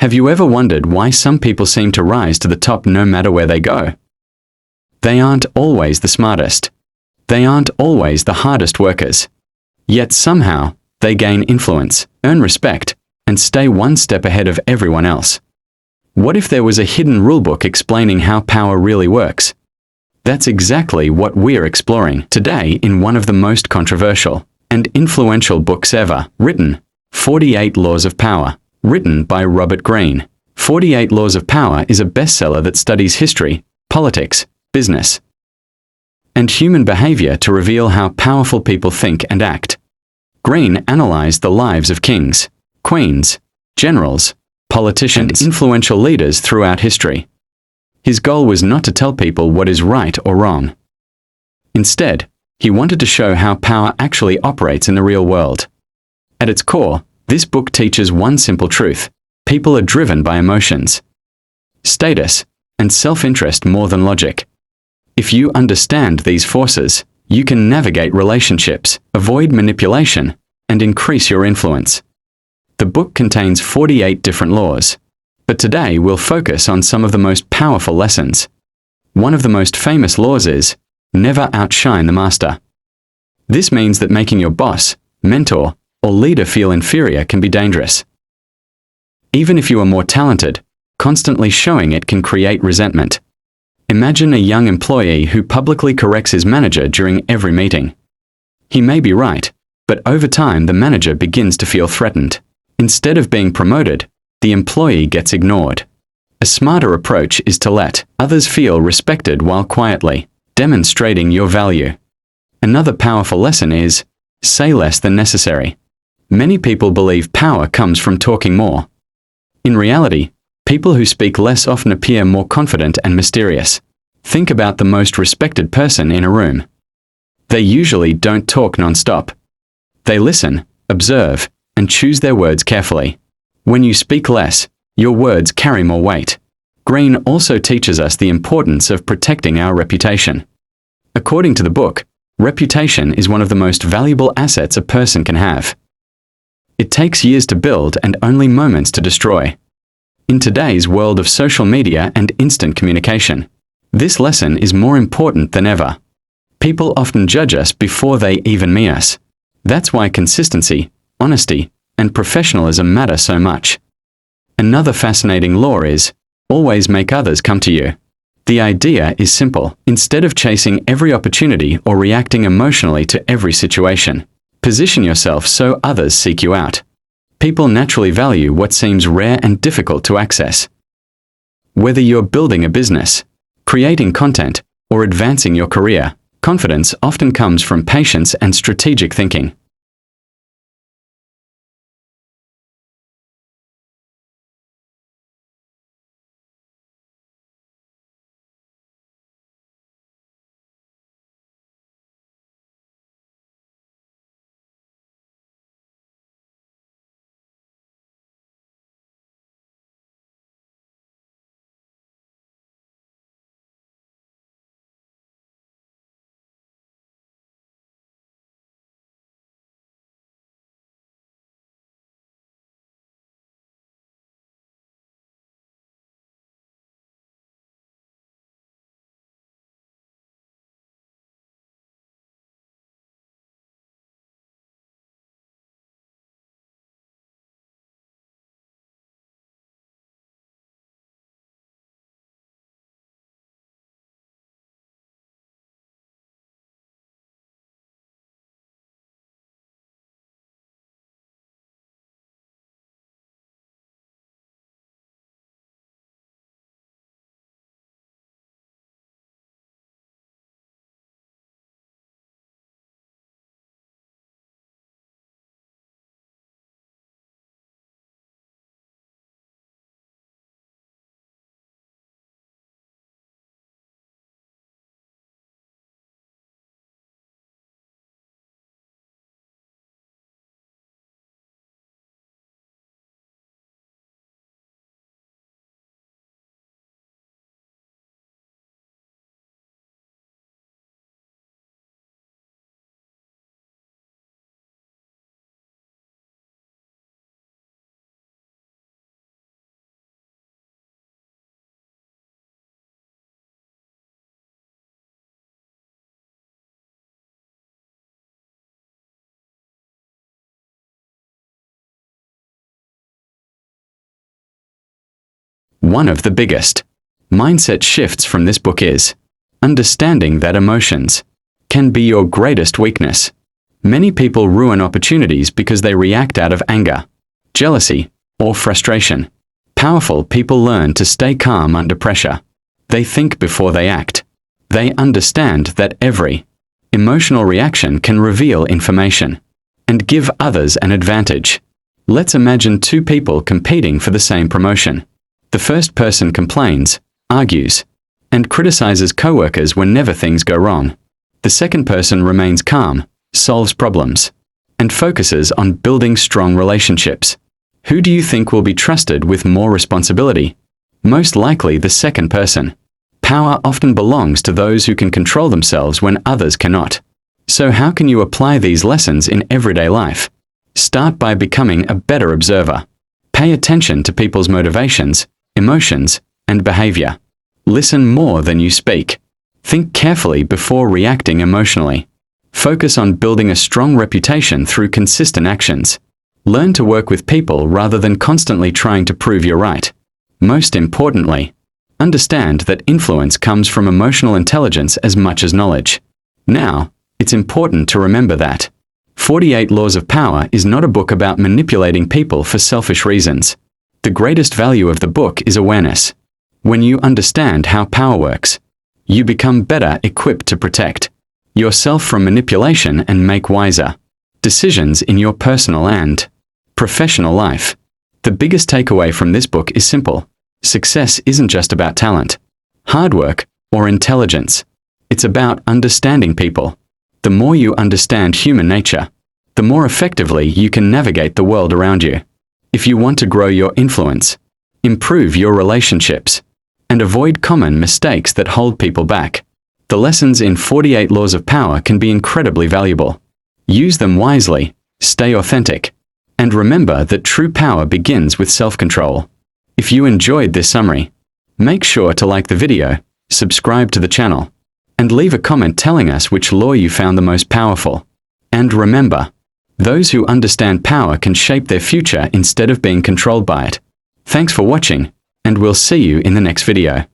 Have you ever wondered why some people seem to rise to the top no matter where they go? They aren't always the smartest. They aren't always the hardest workers. Yet somehow, they gain influence, earn respect, and stay one step ahead of everyone else. What if there was a hidden rulebook explaining how power really works? That's exactly what we're exploring today in one of the most controversial and influential books ever written, 48 Laws of Power, written by Robert Greene. 48 Laws of Power is a bestseller that studies history, politics, business, and human behavior to reveal how powerful people think and act. Greene analyzed the lives of kings, queens, generals, politicians, and influential leaders throughout history. His goal was not to tell people what is right or wrong. Instead, he wanted to show how power actually operates in the real world. At its core, this book teaches one simple truth: people are driven by emotions, status, and self-interest more than logic. If you understand these forces, you can navigate relationships, avoid manipulation, and increase your influence. The book contains 48 different laws, but today we'll focus on some of the most powerful lessons. One of the most famous laws is, never outshine the master. This means that making your boss, mentor, or leader feel inferior can be dangerous. Even if you are more talented, constantly showing it can create resentment. Imagine a young employee who publicly corrects his manager during every meeting. He may be right, but over time the manager begins to feel threatened. Instead of being promoted, the employee gets ignored. A smarter approach is to let others feel respected while quietly demonstrating your value. Another powerful lesson is, say less than necessary. Many people believe power comes from talking more. In reality, people who speak less often appear more confident and mysterious. Think about the most respected person in a room. They usually don't talk non-stop. They listen, observe, and choose their words carefully. When you speak less, your words carry more weight. Greene also teaches us the importance of protecting our reputation. According to the book, reputation is one of the most valuable assets a person can have. It takes years to build and only moments to destroy. In today's world of social media and instant communication, this lesson is more important than ever. People often judge us before they even meet us. That's why consistency, honesty, and professionalism matter so much. Another fascinating law is, always make others come to you. The idea is simple. Instead of chasing every opportunity or reacting emotionally to every situation, position yourself so others seek you out. People naturally value what seems rare and difficult to access. Whether you're building a business, creating content, or advancing your career, confidence often comes from patience and strategic thinking. One of the biggest mindset shifts from this book is understanding that emotions can be your greatest weakness. Many people ruin opportunities because they react out of anger, jealousy, or frustration. Powerful people learn to stay calm under pressure. They think before they act. They understand that every emotional reaction can reveal information and give others an advantage. Let's imagine two people competing for the same promotion. The first person complains, argues, and criticizes coworkers whenever things go wrong. The second person remains calm, solves problems, and focuses on building strong relationships. Who do you think will be trusted with more responsibility? Most likely the second person. Power often belongs to those who can control themselves when others cannot. So how can you apply these lessons in everyday life? Start by becoming a better observer. Pay attention to people's motivations, emotions, and behavior. Listen more than you speak. Think carefully before reacting emotionally. Focus on building a strong reputation through consistent actions. Learn to work with people rather than constantly trying to prove you're right. Most importantly, understand that influence comes from emotional intelligence as much as knowledge. Now, it's important to remember that 48 Laws of Power is not a book about manipulating people for selfish reasons. The greatest value of the book is awareness. When you understand how power works, you become better equipped to protect yourself from manipulation and make wiser decisions in your personal and professional life. The biggest takeaway from this book is simple. Success isn't just about talent, hard work, or intelligence. It's about understanding people. The more you understand human nature, the more effectively you can navigate the world around you. If you want to grow your influence, improve your relationships, and avoid common mistakes that hold people back, the lessons in 48 Laws of Power can be incredibly valuable. Use them wisely, stay authentic, and remember that true power begins with self-control. If you enjoyed this summary, make sure to like the video, subscribe to the channel, and leave a comment telling us which law you found the most powerful. And remember, those who understand power can shape their future instead of being controlled by it. Thanks for watching, and we'll see you in the next video.